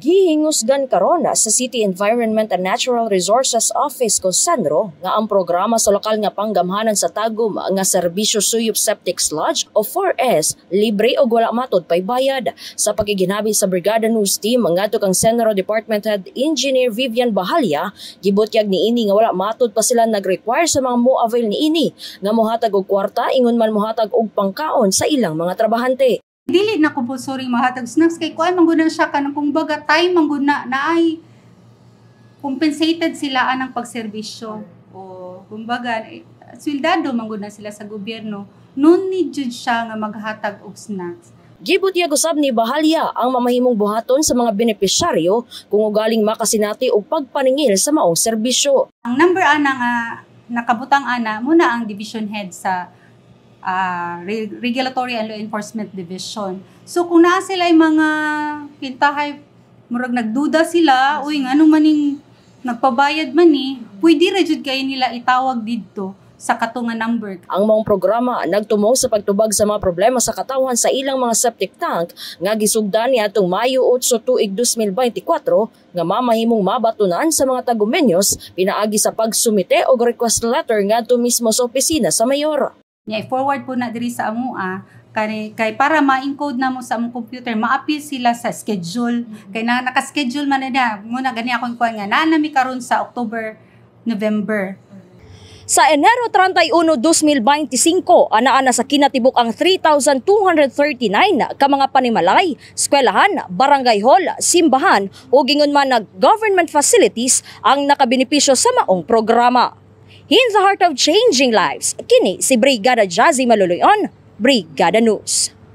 Gihingusgan karon sa City Environment and Natural Resources Office kung Senro nga ang programa sa lokal nga panggamhanan sa Tagum nga serbisyo suyop septic sludge o 4S libre o wala matod pay bayad. Sa pagiginabi sa Brigada News Team ngadto kang Senro Department Head Engineer Vivian Bahalya, gibutyag niini nga wala matod pa sila nag-require sa mga mo-avail niini nga mohatag og kwarta ingon man mohatag og pangkaon sa ilang mga trabahante. Dili na compulsory mahatag snacks kay kuan mangguna siya kanang kumbaga time mangguna na ay compensated sila anang pagserbisyo o kumbaga swildado mangguna sila sa gobyerno non need jud siya nga maghatag og snacks. Gibutyag usab ni Bahalya ang mamahimong buhaton sa mga benepisyaryo kung ugaling makasinati og pagpaningil sa maong serbisyo. Ang number ana nga nakabutang ana muna ang division head sa Regulatory and Law Enforcement Division. So kung naa sila ay mga kintahay, murag nagduda sila, uy nga anong maning nagpabayad man pwede ra jud kay nila itawag didto sa katunga number. Ang maong programa nagtumong sa pagtubag sa mga problema sa katawhan sa ilang mga septic tank nga gisugdan niadtong Mayo 8 tuig 2024 nga mamahimong mabatunan sa mga tagumenyos pinaagi sa pagsumite og request letter ngadto mismo sa opisina sa mayor. I-forward po na diri sa amua kay para ma-encode na mo sa among computer, ma-appeal sila sa schedule. Kay naka-schedule man na muna gani akong kuan nga naanami karon sa October, November. Sa Enero 31, 2025, anaa na sa kinatibuk ang 3,239 ka mga panimalay, eskwelahan, barangay hall, simbahan o gingon man na government facilities ang nakabenepisyo sa maong programa. In the heart of changing lives, kini si Brigada Jazzy Maluluyon, Brigada News.